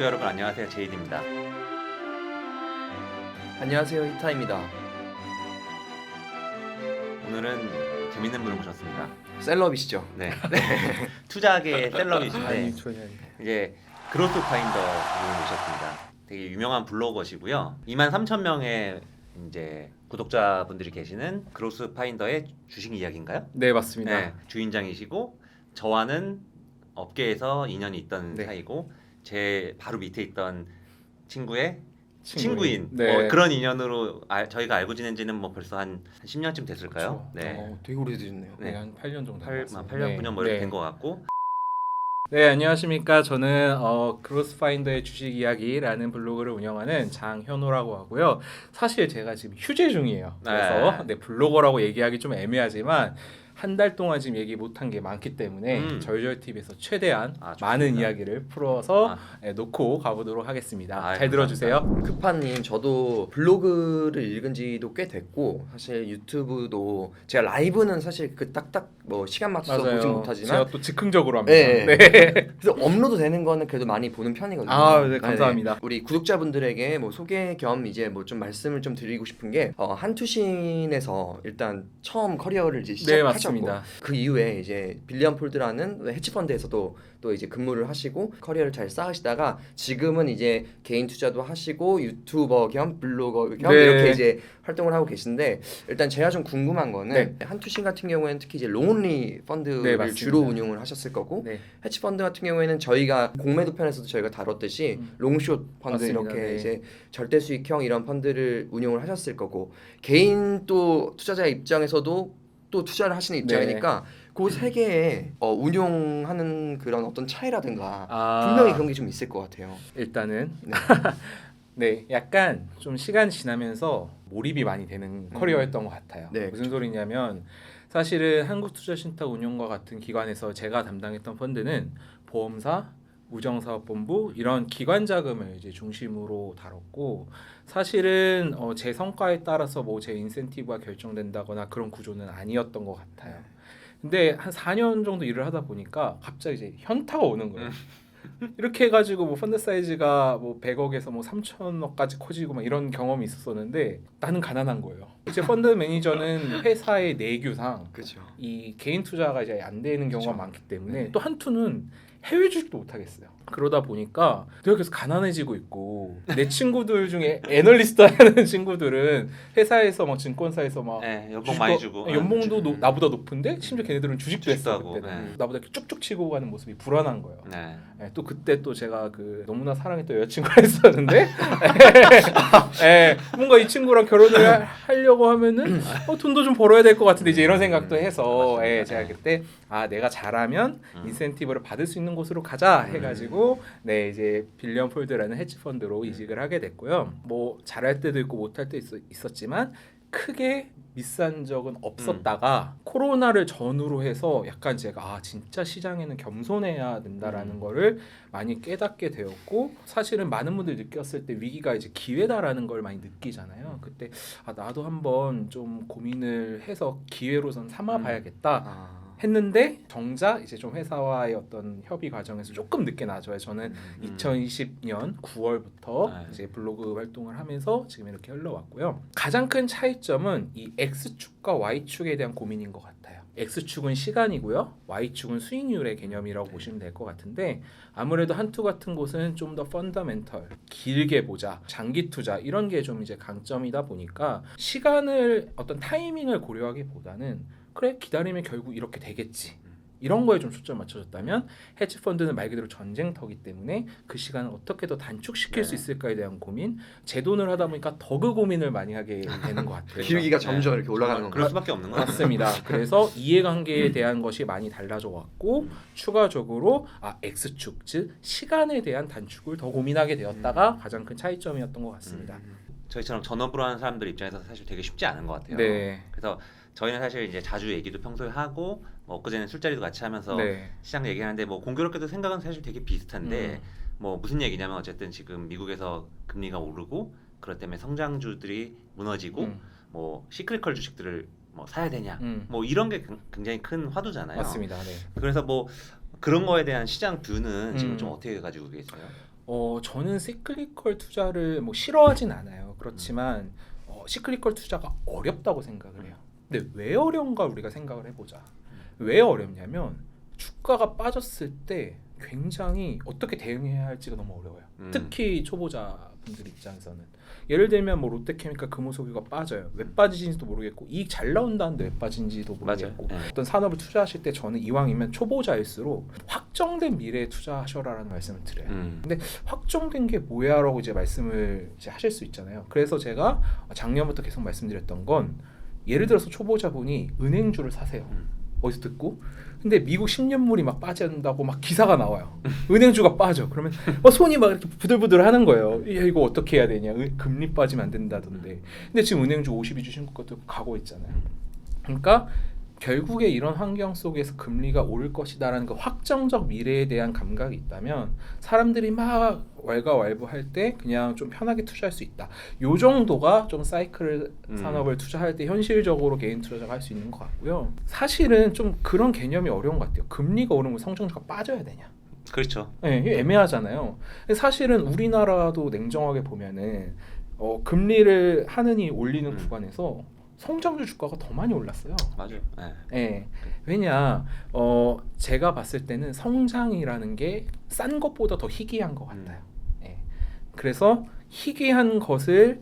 구독자 여러분 안녕하세요. 제이드입니다. 안녕하세요, 히타입니다. 오늘은 재밌는 분을 모셨습니다. 셀럽이시죠? 네. 투자계의 셀럽이신데 이제 그로스 파인더 분을 모셨습니다. 되게 유명한 블로거시고요. 23,000명의 이제 구독자분들이 계시는 그로스 파인더의 주식 이야기인가요? 네, 맞습니다. 네, 주인장이시고 저와는 업계에서 인연이 있던 네. 사이고 제 바로 밑에 있던 친구의 친구인. 친구인 네. 뭐 그런 인연으로 저희가 알고 지낸 지는 뭐 벌써 한 10년쯤 됐을까요? 그렇죠. 네. 되게 오래되셨네요. 네. 한 8년 정도 8년, 됐습니다. 8년 9년 뭐 이렇게 네. 된 것 같고 네, 안녕하십니까. 저는 크로스파인더의 주식 이야기라는 블로그를 운영하는 장현호라고 하고요. 사실 제가 지금 휴재 중이에요. 그래서 네, 블로거라고 얘기하기 좀 애매하지만 한 달 동안 지금 얘기 못한 게 많기 때문에 저희TV에서 최대한 많은 이야기를 풀어서 놓고 가보도록 하겠습니다. 잘 들어주세요. 급한님, 저도 블로그를 읽은 지도 꽤 됐고 사실 유튜브도 제가 라이브는 사실 그 딱딱 뭐 시간 맞춰서 보진 못하지만 제가 또 즉흥적으로 합니다. 네. 네. 그래서 업로드 되는 거는 그래도 많이 보는 편이거든요. 아, 네, 감사합니다. 우리 구독자분들에게 뭐 소개 겸 이제 뭐 좀 말씀을 좀 드리고 싶은 게 한투신에서 일단 처음 커리어를 이제 시작하셨고 그 이후에 이제 빌리언 폴드라는 헤지펀드에서도 또 이제 근무를 하시고 커리어를 잘 쌓으시다가 지금은 이제 개인 투자도 하시고 유튜버 겸 블로거 겸 이렇게 이제 활동을 하고 계신데 일단 제가 좀 궁금한 거는 한투신 같은 경우에는 특히 이제 롱온리 펀드를 주로 운용을 하셨을 거고 헤지펀드 같은 경우에는 저희가 공매도 편에서도 저희가 다뤘듯이 롱숏 펀드 이렇게 이제 절대 수익형 이런 펀드를 운용을 하셨을 거고 개인 또 투자자 입장에서도 또 투자를 하시는 입장이니까 그 세 개의 운용하는 그런 어떤 차이라든가 분명히 그런 게 좀 있을 것 같아요. 일단은 네, 약간 좀 시간 지나면서 몰입이 많이 되는 커리어였던 것 같아요. 무슨 소리냐면 사실은 한국투자신탁운용과 같은 기관에서 제가 담당했던 펀드는 보험사, 우정사업본부 이런 기관 자금을 이제 중심으로 다뤘고 사실은 제 성과에 따라서 뭐 제 인센티브가 결정된다거나 그런 구조는 아니었던 것 같아요. 근데 한 4년 정도 일을 하다 보니까 갑자기 이제 현타가 오는 거예요. 이렇게 해가지고 뭐 펀드 사이즈가 뭐 100억에서 뭐 3천억까지 커지고 막 이런 경험이 있었었는데 나는 가난한 거예요. 이제 펀드 매니저는 회사의 내규상 이 개인 투자가 이제 안 되는 경우가 많기 때문에 또 한투는 해외 주식도 못 하겠어요. 그러다 보니까 내가 계속 가난해지고 있고 내 친구들 중에 애널리스트 하는 친구들은 회사에서 막 증권사에서 막 연봉 많이 주고 연봉도 나보다 높은데 심지어 걔네들은 주식도 했어 그때는. 나보다 이렇게 쭉쭉 치고 가는 모습이 불안한 거예요. 또 그때 또 제가 그 너무나 사랑했던 여자친구가 있었는데 뭔가 이 친구랑 결혼을 하려고 하면은 돈도 좀 벌어야 될 것 같은데 이제 이런 생각도 해서 제가 그때 내가 잘하면 인센티브를 받을 수 있는 곳으로 가자 해가지고 이제 빌리언 폴드라는 헤지 펀드로 이직을 하게 됐고요. 뭐 잘할 때도 있고 못할 때 있었지만 크게 미스한 적은 없었다가 코로나를 전후로 해서 약간 제가 진짜 시장에는 겸손해야 된다라는 거를 많이 깨닫게 되었고 사실은 많은 분들이 느꼈을 때 위기가 이제 기회다라는 걸 많이 느끼잖아요. 그때 나도 한번 좀 고민을 해서 기회로선 삼아봐야겠다. 했는데 정작 이제 좀 회사와의 어떤 협의 과정에서 조금 늦게 나줘요. 저는 2020년 9월부터 이제 블로그 활동을 하면서 지금 이렇게 흘러왔고요. 가장 큰 차이점은 이 X축과 Y축에 대한 고민인 것 같아요. X축은 시간이고요. Y축은 수익률의 개념이라고 보시면 될 것 같은데 아무래도 한투 같은 곳은 좀 더 펀더멘털, 길게 보자, 장기 투자 이런 게 좀 이제 강점이다 보니까 시간을 어떤 타이밍을 고려하기보다는 그래 기다리면 결국 이렇게 되겠지 이런 거에 좀 초점 맞춰졌다면 헤지펀드는 말 그대로 전쟁터기 때문에 그 시간을 어떻게 더 단축시킬 수 있을까에 대한 고민 제 돈을 하다 보니까 더 그 고민을 많이 하게 되는 것 같아요. 기울기가 점점 이렇게 올라가는 건가요? 그럴 수밖에 없는 것 같아요. 맞습니다. 그래서 이해관계에 대한 것이 많이 달라져 왔고 추가적으로 X축 즉 시간에 대한 단축을 더 고민하게 되었다가 가장 큰 차이점이었던 것 같습니다. 저희처럼 전업으로 하는 사람들 입장에서 사실 되게 쉽지 않은 것 같아요. 그래서 저희는 사실 이제 자주 얘기도 평소에 하고 뭐 엊그제는 술자리도 같이 하면서 시장 얘기하는데 뭐 공교롭게도 생각은 사실 되게 비슷한데 뭐 무슨 얘기냐면 어쨌든 지금 미국에서 금리가 오르고 그것 때문에 성장주들이 무너지고 뭐 시크릿컬 주식들을 뭐 사야 되냐 뭐 이런 게 굉장히 큰 화두잖아요. 맞습니다. 그래서 뭐 그런 거에 대한 시장 뷰는 지금 좀 어떻게 가지고 계세요? 저는 시클리컬 투자를 뭐 싫어하진 않아요. 그렇지만 시클리컬 투자가 어렵다고 생각을 해요. 근데 왜 어려운가 우리가 생각을 해보자. 왜 어렵냐면 주가가 빠졌을 때 굉장히 어떻게 대응해야 할지가 너무 어려워요. 특히 초보자분들 입장에서는 예를 들면 뭐 롯데케미칼 금호석유가 빠져요. 왜 빠지는지도 모르겠고 이익 잘 나온다는데 왜 빠진지도 모르겠고 어떤 산업을 투자하실 때 저는 이왕이면 초보자일수록 확정된 미래에 투자하셔라라는 말씀을 드려요. 근데 확정된 게 뭐야라고 이제 말씀을 이제 하실 수 있잖아요. 그래서 제가 작년부터 계속 말씀드렸던 건 예를 들어서 초보자분이 은행주를 사세요. 어디서 듣고 근데 미국 10년물이 막 빠진다고 막 기사가 나와요. 은행주가 빠져. 그러면 손이 막 이렇게 부들부들 하는 거예요. 야, 이거 어떻게 해야 되냐. 금리 빠지면 안 된다던데. 근데 지금 은행주 52주 신고가도 가고 있잖아요. 그러니까 결국에 이런 환경 속에서 금리가 오를 것이다라는 그 확정적 미래에 대한 감각이 있다면 사람들이 막 왈가왈부할 때 그냥 좀 편하게 투자할 수 있다. 요 정도가 좀 사이클 산업을 투자할 때 현실적으로 개인 투자자가 할 수 있는 것 같고요. 사실은 좀 그런 개념이 어려운 것 같아요. 금리가 오르면 성장주가 빠져야 되냐? 그렇죠. 네, 이게 애매하잖아요. 사실은 우리나라도 냉정하게 보면은 금리를 하느니 올리는 구간에서 성장주 주가가 더 많이 올랐어요. 맞아요. 네. 왜냐 제가 봤을 때는 성장이라는 게 싼 것보다 더 희귀한 것 같아요. 그래서 희귀한 것을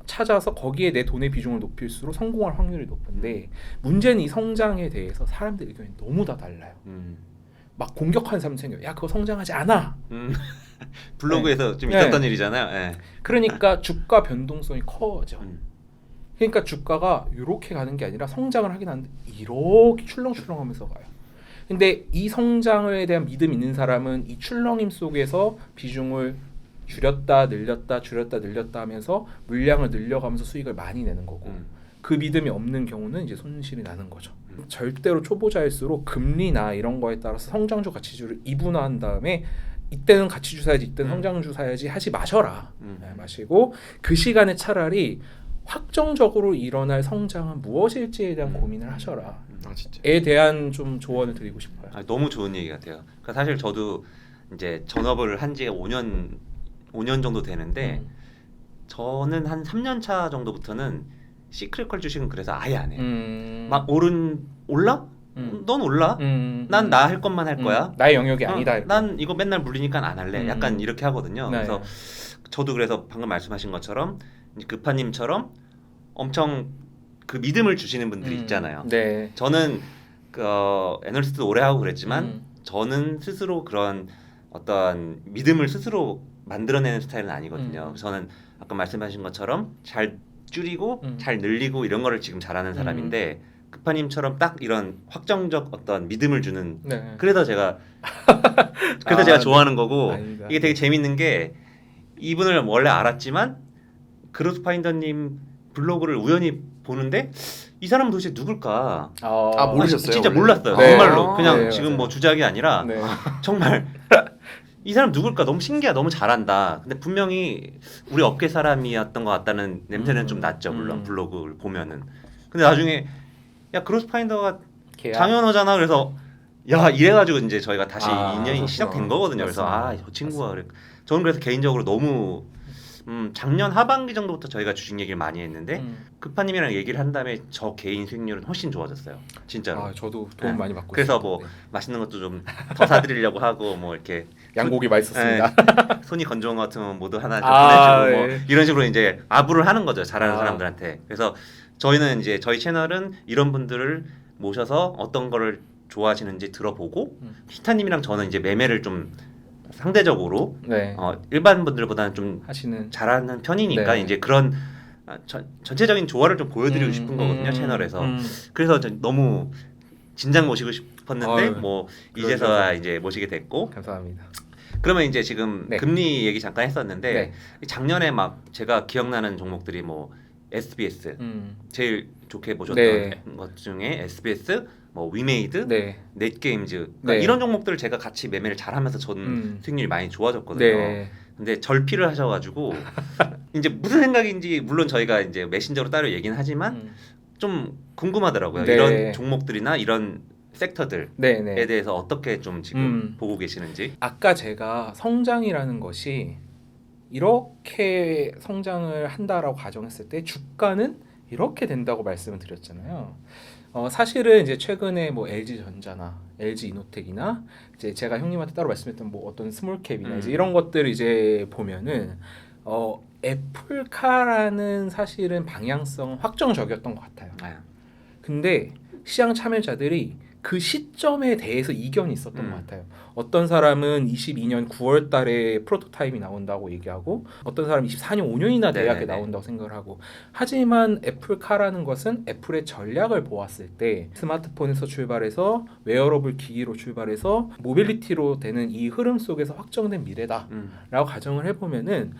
찾아서 거기에 내 돈의 비중을 높일수록 성공할 확률이 높은데 문제는 이 성장에 대해서 사람들 의견이 너무 다 달라요. 막 공격하는 사람 생겨요. 야 그거 성장하지 않아. 블로그에서 좀 있었던 일이잖아요. 그러니까 주가 변동성이 커져. 그러니까 주가가 이렇게 가는 게 아니라 성장을 하긴 하는데 이렇게 출렁출렁하면서 가요. 근데 이 성장에 대한 믿음 있는 사람은 이 출렁임 속에서 비중을 줄였다 늘렸다 줄였다 늘렸다 하면서 물량을 늘려가면서 수익을 많이 내는 거고 그 믿음이 없는 경우는 이제 손실이 나는 거죠. 절대로 초보자일수록 금리나 이런 거에 따라서 성장주 가치주를 이분화한 다음에 이때는 가치주 사야지 이때는 성장주 사야지 하지 마셔라. 마시고 그 시간에 차라리 확정적으로 일어날 성장은 무엇일지에 대한 고민을 하셔라. 에 대한 좀 조언을 드리고 싶어요. 너무 좋은 얘기 같아요. 그러니까 사실 저도 이제 전업을 한 지가 5년 정도 되는데 저는 한 3년 차 정도부터는 시크릿컬 주식은 그래서 아예 안 해요. 막 올라? 넌 올라? 난 나 할 것만 할 거야. 나의 영역이 아니다. 난 이거 맨날 물리니까 안 할래. 약간 이렇게 하거든요. 그래서 저도 그래서 방금 말씀하신 것처럼 급파님처럼 엄청 그 믿음을 주시는 분들이 있잖아요. 저는 애널리스트 오래 하고 그랬지만 저는 스스로 그런 어떤 믿음을 스스로 만들어내는 스타일은 아니거든요. 저는 아까 말씀하신 것처럼 잘 줄이고 잘 늘리고 이런 거를 지금 잘하는 사람인데 급파님처럼 딱 이런 확정적 어떤 믿음을 주는 그래서 제가 제가 좋아하는 거고 아닙니다. 이게 되게 재밌는 게 이분을 원래 알았지만 그로스파인더님 블로그를 우연히 보는데 이 사람은 도대체 누굴까? 모르셨어요? 진짜 원래? 몰랐어요. 네. 정말로 그냥 네, 지금 맞아요. 뭐 주작이 아니라 정말 이 사람 누굴까? 너무 신기하다. 너무 잘한다. 근데 분명히 우리 업계 사람이었던 것 같다는 냄새는 좀 났죠. 물론 블로그를 보면은. 근데 나중에 야 그로스파인더가 장현호잖아. 그래서 야 이래가지고 이제 저희가 다시 인연이 시작된 거거든요. 그래서 저 친구가 그래. 저는 그래서 개인적으로 너무 작년 하반기 정도부터 저희가 주식 얘기를 많이 했는데 급파님이랑 얘기를 한 다음에 저 개인 수익률은 훨씬 좋아졌어요. 진짜로. 저도 도움 많이 받고 그래서 있습니다. 뭐 맛있는 것도 좀 더 사드리려고 하고 뭐 이렇게 양고기 맛있었습니다. 손이 건조한 것 같으면 모두 하나 좀 보내주고 뭐 네. 이런 식으로 이제 아부를 하는 거죠. 잘하는 사람들한테. 그래서 저희는 이제 저희 채널은 이런 분들을 모셔서 어떤 거를 좋아하시는지 들어보고 히타님이랑 저는 이제 매매를 좀 상대적으로 일반 분들보다는 좀 하시는 잘하는 편이니까 이제 그런 전체적인 조화를 좀 보여드리고 싶은 거거든요 채널에서. 그래서 너무 진작 모시고 싶었는데 뭐 이제서야 이제 모시게 됐고. 감사합니다. 그러면 이제 지금 금리 얘기 잠깐 했었는데 작년에 막 제가 기억나는 종목들이 뭐 SBS 제일 좋게 보셨던 것 중에 SBS, 뭐 위메이드, 넷게임즈 이런 종목들을 제가 같이 매매를 잘하면서 전 수익률이 많이 좋아졌거든요. 근데 절필을 하셔가지고 이제 무슨 생각인지 물론 저희가 이제 메신저로 따로 얘기는 하지만 좀 궁금하더라고요. 이런 종목들이나 이런 섹터들에 네네. 대해서 어떻게 좀 지금 보고 계시는지. 아까 제가 성장이라는 것이 이렇게 성장을 한다라고 가정했을 때 주가는 이렇게 된다고 말씀을 드렸잖아요. 사실은 이제 최근에 뭐 LG전자나 LG이노텍이나 이제 제가 형님한테 따로 말씀했던 뭐 어떤 스몰캡이나 이제 이런 것들 이제 보면은 애플카라는 사실은 방향성 확정적이었던 것 같아요. 근데 시장 참여자들이 그 시점에 대해서 이견이 있었던 것 같아요. 어떤 사람은 22년 9월 달에 프로토타입이 나온다고 얘기하고 어떤 사람은 24년 5년이나 대학에 나온다고 생각을 하고 하지만 애플카라는 것은 애플의 전략을 보았을 때 스마트폰에서 출발해서 웨어러블 기기로 출발해서 모빌리티로 되는 이 흐름 속에서 확정된 미래다라고 가정을 해보면은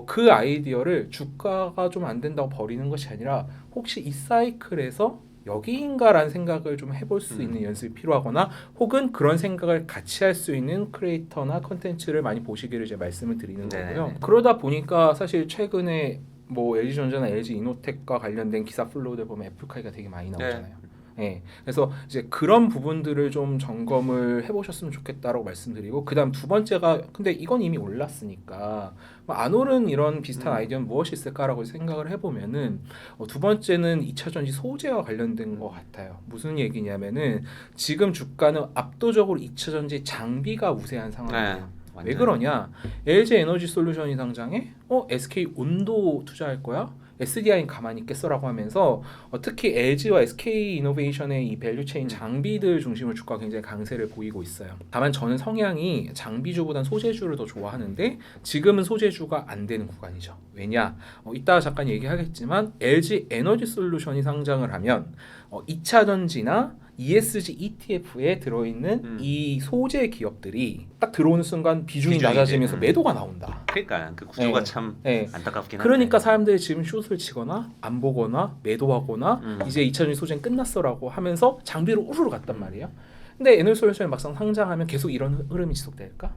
그 아이디어를 주가가 좀 안 된다고 버리는 것이 아니라 혹시 이 사이클에서 여기인가라는 생각을 좀 해볼 수 있는 연습이 필요하거나 혹은 그런 생각을 같이 할 수 있는 크리에이터나 컨텐츠를 많이 보시기를 이제 말씀을 드리는 거고요. 그러다 보니까 사실 최근에 뭐 LG전자나 LG이노텍과 관련된 기사 플로우들 보면 애플카이가 되게 많이 나오잖아요. 네. 그래서 이제 그런 부분들을 좀 점검을 해보셨으면 좋겠다라고 말씀드리고 그다음 두 번째가 근데 이건 이미 올랐으니까 안 오른 이런 비슷한 아이디어는 무엇이 있을까라고 생각을 해보면은 두 번째는 2차전지 소재와 관련된 것 같아요. 무슨 얘기냐면은 지금 주가는 압도적으로 2차전지 장비가 우세한 상황이에요. 왜 그러냐? LG 에너지 솔루션이 상장해? SK 온도 투자할 거야? SDI는 가만히 있겠어라고 하면서 특히 LG와 SK 이노베이션의 이 밸류체인 장비들 중심으로 주가가 굉장히 강세를 보이고 있어요. 다만 저는 성향이 장비주보다는 소재주를 더 좋아하는데 지금은 소재주가 안 되는 구간이죠. 왜냐? 이따가 잠깐 얘기하겠지만 LG 에너지 솔루션이 상장을 하면 2차 전지나 ESG ETF에 들어있는 이 소재 기업들이 딱 들어오는 순간 비중이 낮아지면서 매도가 나온다. 그러니까 그 구조가 참 안타깝긴 한데. 그러니까 사람들이 지금 숏을 치거나 안 보거나 매도하거나 이제 2차전지 소재는 끝났어라고 하면서 장비로 우르르 갔단 말이에요. 근데 에너지솔루션이 막상 상장하면 계속 이런 흐름이 지속될까?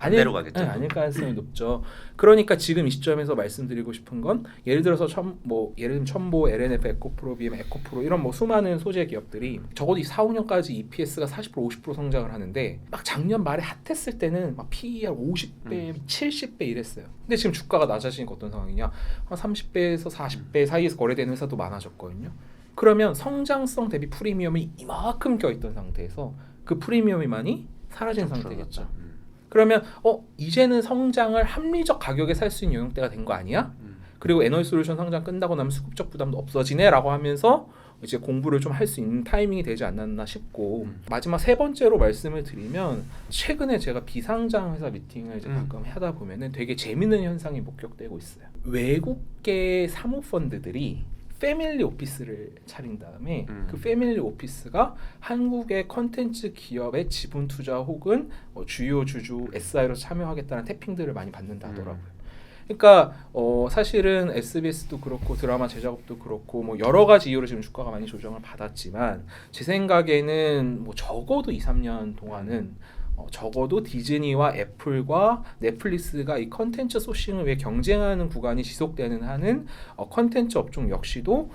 반대로 가겠죠. 아닐 가능성이 높죠. 그러니까 지금 이 시점에서 말씀드리고 싶은 건 예를 들어서 예를 들면 첨보, LNF, 에코프로, BM, 에코프로 이런 뭐 수많은 소재 기업들이 적어도 4, 5년까지 EPS가 40% 50% 성장을 하는데 막 작년 말에 핫했을 때는 막 PER 50배, 70배 이랬어요. 근데 지금 주가가 낮아지니까 어떤 상황이냐? 한 30배에서 40배 사이에서 거래되는 회사도 많아졌거든요. 그러면 성장성 대비 프리미엄이 이만큼 껴있던 상태에서 그 프리미엄이 많이 사라진 상태겠죠. 그러면 이제는 성장을 합리적 가격에 살 수 있는 영역대가 된 거 아니야? 그리고 에너지 솔루션 상장 끝나고 나면 수급적 부담도 없어지네라고 하면서 이제 공부를 좀 할 수 있는 타이밍이 되지 않았나 싶고 마지막 세 번째로 말씀을 드리면 최근에 제가 비상장 회사 미팅을 이제 가끔 하다 보면은 되게 재밌는 현상이 목격되고 있어요. 외국계 사모펀드들이 패밀리 오피스를 차린 다음에 그 패밀리 오피스가 한국의 컨텐츠 기업의 지분 투자 혹은 주요 주주 SI로 참여하겠다는 태핑들을 많이 받는다 하더라고요. 그러니까 사실은 SBS도 그렇고 드라마 제작업도 그렇고 뭐 여러 가지 이유로 지금 주가가 많이 조정을 받았지만 제 생각에는 뭐 적어도 2, 3년 동안은 적어도 디즈니와 애플과 넷플릭스가 이 컨텐츠 소싱을 위해 경쟁하는 구간이 지속되는 한은 컨텐츠 업종 역시도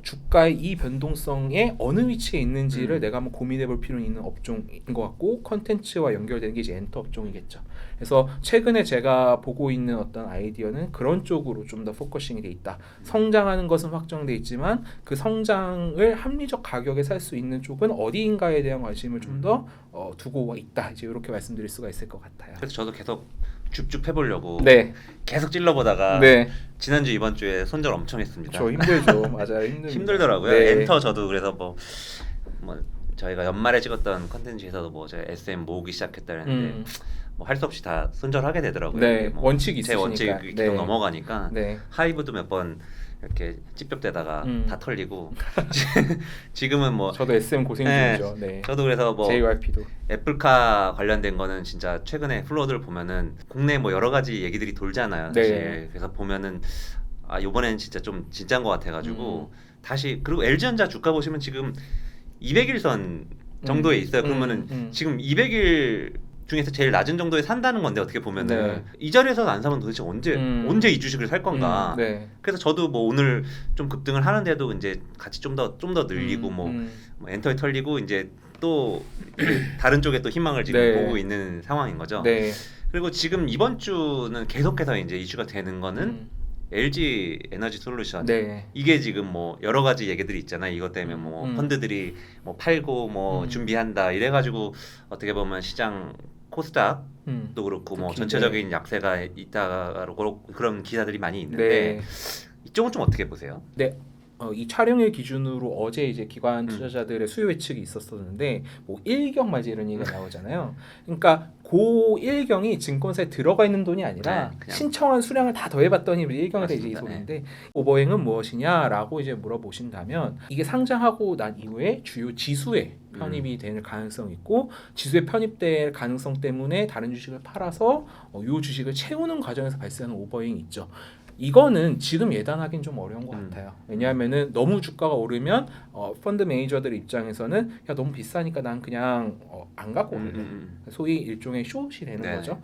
주가의 이 변동성에 어느 위치에 있는지를 내가 한번 고민해볼 필요는 있는 업종인 것 같고 컨텐츠와 연결되는 게 이제 엔터 업종이겠죠. 그래서 최근에 제가 보고 있는 어떤 아이디어는 그런 쪽으로 좀 더 포커싱이 돼 있다. 성장하는 것은 확정돼 있지만 그 성장을 합리적 가격에 살 수 있는 쪽은 어디인가에 대한 관심을 좀 더 두고 있다. 이제 이렇게 말씀드릴 수가 있을 것 같아요. 그래서 저도 계속 줍줍 해보려고 계속 찔러보다가 지난주 이번 주에 손절 엄청 했습니다. 저 힘들죠. 맞아요. 힘들더라고요. 엔터 저도 그래서 뭐 저희가 연말에 찍었던 컨텐츠에서도 뭐 제가 SM 모으기 시작했다는데 뭐 할 수 없이 다 손절하게 되더라고요. 뭐 원칙이 제 있으시니까. 원칙이 계속 넘어가니까 하이브도 몇 번 이렇게 찝쩍대다가 다 털리고 지금은 뭐 저도 SM 고생 중이죠. 저도 그래서 뭐 JYP도 애플카 관련된 거는 진짜 최근에 플로어들 보면은 국내 뭐 여러 가지 얘기들이 돌잖아요. 사실. 그래서 보면은 이번에는 진짜 좀 진짜인 것 같아가지고 다시 그리고 LG전자 주가 보시면 지금 200일선 정도에 있어요. 그러면은 지금 200일 중에서 제일 낮은 정도에 산다는 건데 어떻게 보면은 이 자리에서 안 사면 도대체 언제 이 주식을 살 건가. 그래서 저도 뭐 오늘 좀 급등을 하는데도 이제 같이 좀 더 늘리고 뭐 엔터에 털리고 이제 또 다른 쪽에 또 희망을 지금 보고 있는 상황인 거죠. 그리고 지금 이번 주는 계속해서 이제 이슈가 되는 거는 LG 에너지 솔루션. 이게 지금 뭐 여러 가지 얘기들이 있잖아요. 이것 때문에 뭐 펀드들이 뭐 팔고 뭐 준비한다 이래가지고 어떻게 보면 시장 코스닥도 그렇고 뭐 전체적인 약세가 있다고 그런 기사들이 많이 있는데 이쪽은 좀 어떻게 보세요? 이 촬영일 기준으로 어제 이제 기관 투자자들의 수요 예측이 있었었는데 뭐 일경 이제 이런 얘기가 나오잖아요. 그러니까 고 일경이 증권사에 들어가 있는 돈이 아니라 신청한 수량을 다 더해봤더니 일경에 대해 이제 이 소리인데 오버행은 무엇이냐라고 이제 물어보신다면 이게 상장하고 난 이후에 주요 지수에 편입이 될 가능성이 있고 지수에 편입될 가능성 때문에 다른 주식을 팔아서 이 주식을 채우는 과정에서 발생하는 오버행이 있죠. 이거는 지금 예단하기는 좀 어려운 것 같아요. 왜냐하면은 너무 주가가 오르면 펀드 매니저들 입장에서는 야 너무 비싸니까 난 그냥 안 갖고 올래. 소위 일종의 숏이 되는 거죠.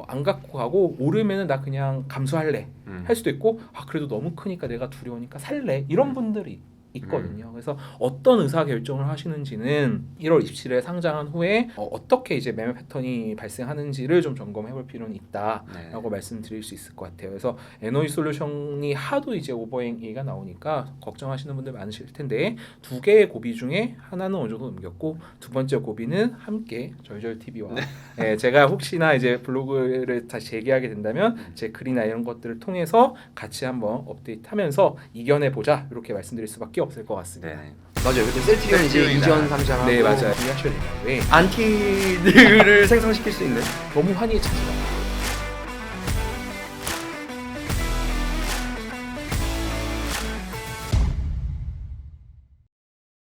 안 갖고 가고 오르면은 나 그냥 감수할래 할 수도 있고 그래도 너무 크니까 내가 두려우니까 살래 이런 분들이 있거든요. 그래서 어떤 의사 결정을 하시는지는 1월 27일에 상장한 후에 어떻게 이제 매매 패턴이 발생하는지를 좀 점검해 볼 필요는 있다라고 말씀드릴 수 있을 것 같아요. 그래서 에너지 솔루션이 하도 이제 오버행 얘기가 나오니까 걱정하시는 분들 많으실 텐데 두 개의 고비 중에 하나는 어느 정도 넘겼고 두 번째 고비는 함께 절절 TV와 제가 혹시나 이제 블로그를 다시 재개하게 된다면 제 글이나 이런 것들을 통해서 같이 한번 업데이트하면서 이겨내 보자 이렇게 말씀드릴 수밖에 없을 것 같습니다. 맞아요. 근데 셀트리온 이제 이전 상장하고 맞아요. 이해하셔야 돼요. 왜 안티들을 생성시킬 수 있는 너무 환희의 차지가